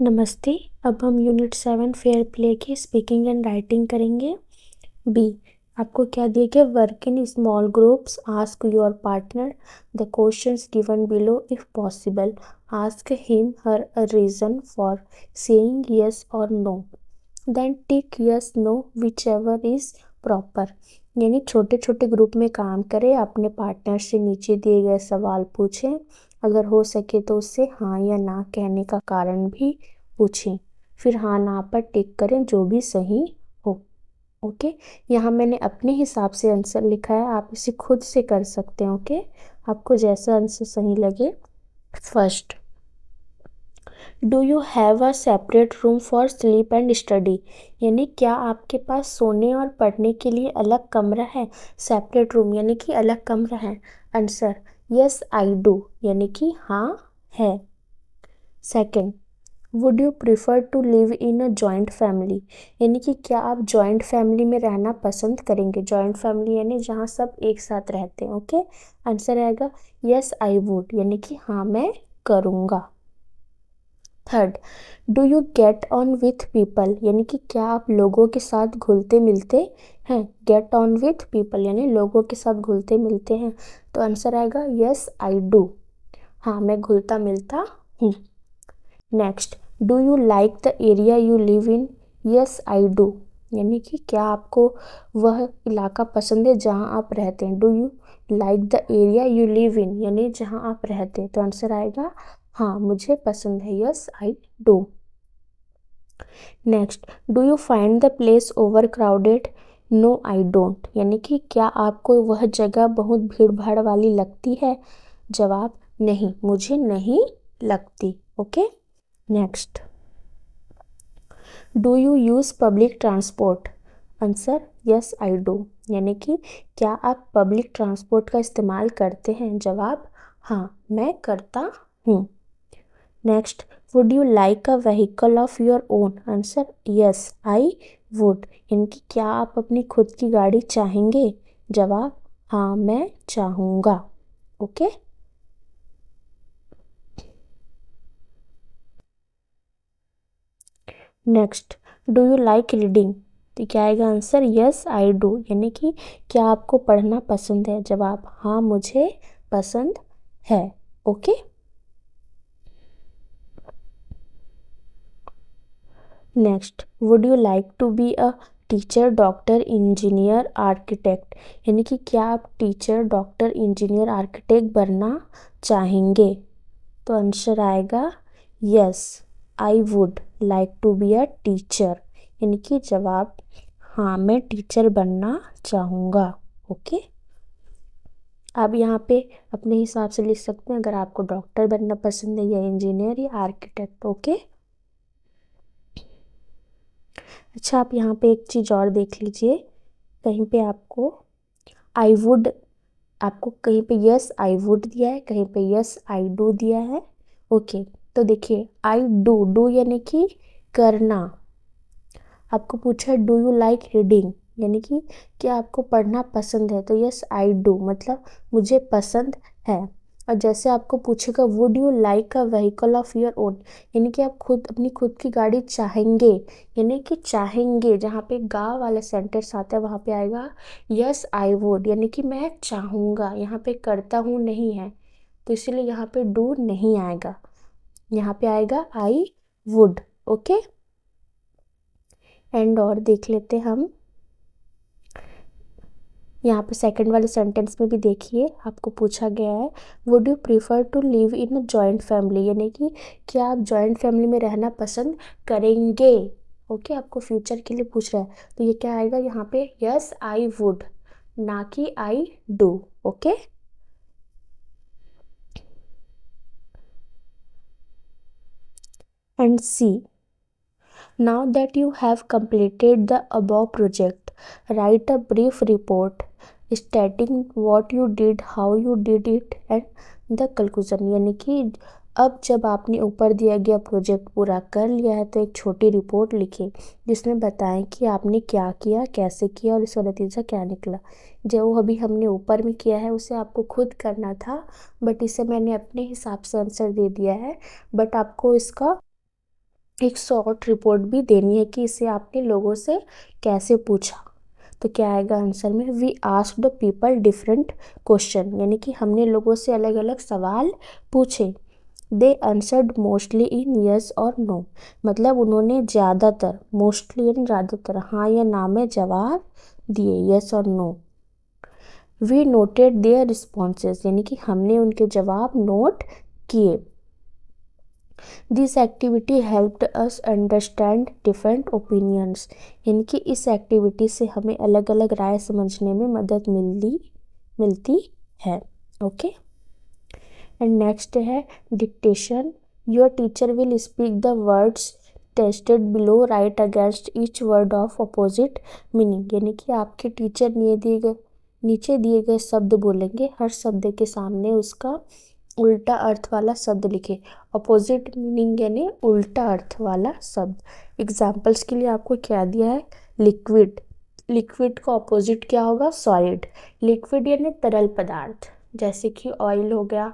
नमस्ते। अब हम यूनिट 7 फेयर प्ले की स्पीकिंग एंड राइटिंग करेंगे। बी, आपको क्या दिया गया? Work in small groups, ask your partner the questions given below if possible, ask him her a reason for saying yes और no, then tick yes no whichever is proper. यानी छोटे छोटे group में काम करें, अपने partner से नीचे दिए गए सवाल पूछें, अगर हो सके तो उससे हाँ या ना कहने का कारण भी पूछें, फिर हाँ ना पर टिक करें जो भी सही हो। ओके, यहाँ मैंने अपने हिसाब से आंसर लिखा है, आप इसे खुद से कर सकते हैं। ओके, आपको जैसा आंसर सही लगे। First, do you have a separate room for sleep and study? यानी क्या आपके पास सोने और पढ़ने के लिए अलग कमरा है? सेपरेट रूम यानी कि अलग कमरा है। आंसर, यस आई डू, यानी कि हाँ है। Second, would you prefer to live in a joint family? यानी कि क्या आप जॉइंट फैमिली में रहना पसंद करेंगे? जॉइंट फैमिली यानी जहाँ सब एक साथ रहते हैं। ओके, आंसर आएगा यस आई वुड, यानी कि हाँ मैं करूँगा। Third, do you get on with people? यानी कि क्या आप लोगों के साथ घुलते मिलते हैं? गेट ऑन विथ पीपल यानी लोगों के साथ घुलते मिलते हैं, तो आंसर आएगा यस आई डू, हाँ मैं घुलता मिलता हूँ। Next, do you like the area you live in? Yes I do, यानी कि क्या आपको वह इलाका पसंद है जहाँ आप रहते हैं? Do you like the area you live in यानी जहाँ आप रहते हैं, तो आंसर आएगा हाँ मुझे पसंद है, yes I do. Next, do you find the place overcrowded? No I don't, यानी कि क्या आपको वह जगह बहुत भीड़ भाड़ वाली लगती है? जवाब, नहीं मुझे नहीं लगती। Okay, next, do you use public transport? Answer, yes I do, यानी कि क्या आप पब्लिक ट्रांसपोर्ट का इस्तेमाल करते हैं? जवाब, हाँ मैं करता हूँ। Next, would you like a vehicle of your own? Answer, yes I would, यानी कि क्या आप अपनी खुद की गाड़ी चाहेंगे? जवाब, हाँ मैं चाहूँगा। Okay, next, do you like reading? तो क्या आएगा आंसर? यस आई डू, यानी कि क्या आपको पढ़ना पसंद है? जवाब, हाँ मुझे पसंद है। Okay, next, would you like to be a teacher, doctor, engineer, architect? यानी कि क्या आप टीचर, डॉक्टर, इंजीनियर, आर्किटेक्ट बनना चाहेंगे? तो आंसर आएगा yes I would like to be a teacher, यानी कि जवाब, हाँ मैं टीचर बनना चाहूँगा। ओके, आप यहाँ पे अपने हिसाब से लिख सकते हैं अगर आपको डॉक्टर बनना पसंद है या इंजीनियर या आर्किटेक्ट। ओके, अच्छा आप यहाँ पे एक चीज़ और देख लीजिए, कहीं पे आपको आई वुड, आपको कहीं पे यस आई वुड दिया है, कहीं पे यस आई डू दिया है। ओके, तो देखिए आई डू, डू यानी कि करना, आपको पूछा डू यू लाइक रीडिंग यानी कि क्या आपको पढ़ना पसंद है, तो यस आई डू मतलब मुझे पसंद है। और जैसे आपको पूछेगा would you like a vehicle of your own, यानी कि आप खुद अपनी खुद की गाड़ी चाहेंगे, यानी कि चाहेंगे जहाँ पे गाँव वाला सेंटेंस आता है वहाँ पे आएगा यस आई वुड, यानी कि मैं चाहूँगा, यहाँ पे करता हूँ नहीं है, तो इसीलिए यहाँ पे डू नहीं आएगा, यहाँ पे आएगा आई वुड। ओके, एंड और देख लेते हम यहाँ पे सेकंड वाले सेंटेंस में भी देखिए, आपको पूछा गया है would you prefer to live in a joint family, यानी कि क्या आप जॉइंट फैमिली में रहना पसंद करेंगे? ओके, आपको फ्यूचर के लिए पूछ रहा है, तो ये क्या आएगा यहाँ पे यस आई वुड, ना कि I do. Okay, and see, now that you have completed the above project, write a brief report stating what you did, how you did it and the conclusion। यानी कि अब जब आपने ऊपर दिया गया प्रोजेक्ट पूरा कर लिया है तो एक छोटी रिपोर्ट लिखें जिसमें बताएं कि आपने क्या किया, कैसे किया और इसका नतीजा क्या निकला। जो अभी हमने ऊपर में किया है उसे आपको खुद करना था, बट इसे मैंने अपने हिसाब से आंसर दे दिया है, बट आपको इसका एक शॉर्ट रिपोर्ट भी देनी है कि इसे आपने लोगों से कैसे पूछा। तो क्या आएगा आंसर में, we asked people different question, यानी कि हमने लोगों से अलग अलग सवाल पूछे। They answered mostly in yes और नो, मतलब उन्होंने ज़्यादातर, मोस्टली यानी ज़्यादातर, हाँ या ना में जवाब दिए, यस और no. We noted their responses, यानी कि हमने उनके जवाब नोट किए। This activity helped us understand different opinions, यानी कि इस एक्टिविटी से हमें अलग अलग राय समझने में मदद मिलती है। ओके, एंड नेक्स्ट है dictation. Your teacher will speak the words tested below, right against each word of opposite meaning, यानी कि आपके टीचर नीचे दिए गए शब्द बोलेंगे, हर शब्द के सामने उसका उल्टा अर्थ वाला शब्द लिखे। अपोजिट मीनिंग यानी उल्टा अर्थ वाला शब्द। एग्जाम्पल्स के लिए आपको क्या दिया है, लिक्विड, लिक्विड का अपोजिट क्या होगा, सॉलिड। लिक्विड यानी तरल पदार्थ, जैसे कि ऑयल हो गया,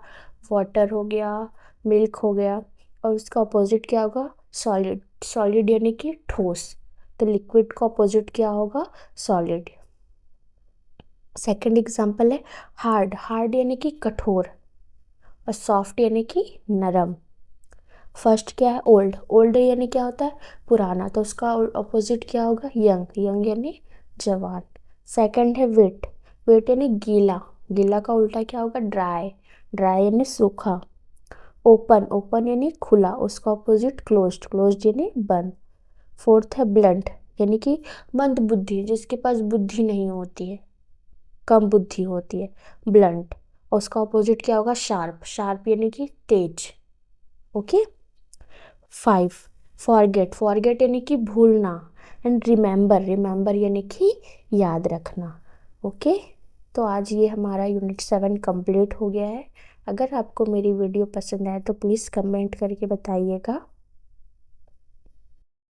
वाटर हो गया, मिल्क हो गया, और उसका अपोजिट क्या होगा, सॉलिड। सॉलिड यानी कि ठोस, तो लिक्विड का अपोजिट क्या होगा, सॉलिड। सेकंड एग्जाम्पल है हार्ड, हार्ड यानी कि कठोर, और सॉफ्ट यानी कि नरम। फर्स्ट क्या है, ओल्ड, ओल्ड यानी क्या होता है, पुराना, तो उसका अपोजिट क्या होगा, यंग, यंग यानी जवान। सेकंड है वेट, वेट यानी गीला, गीला का उल्टा क्या होगा, ड्राई, ड्राई यानी सूखा। ओपन, ओपन यानी खुला, उसका अपोजिट क्लोज्ड, क्लोज्ड यानी बंद। फोर्थ है ब्लंट, यानी कि मंद बुद्धि, जिसके पास बुद्धि नहीं होती है, कम बुद्धि होती है, ब्लंट। और उसका अपोजिट क्या होगा, शार्प, शार्प यानी कि तेज। ओके। 5 फॉरगेट, फॉरगेट यानी कि भूलना, एंड रिमेंबर, रिमेंबर यानी कि याद रखना। ओके, तो आज ये हमारा यूनिट 7 कंप्लीट हो गया है। अगर आपको मेरी वीडियो पसंद आए तो प्लीज़ कमेंट करके बताइएगा।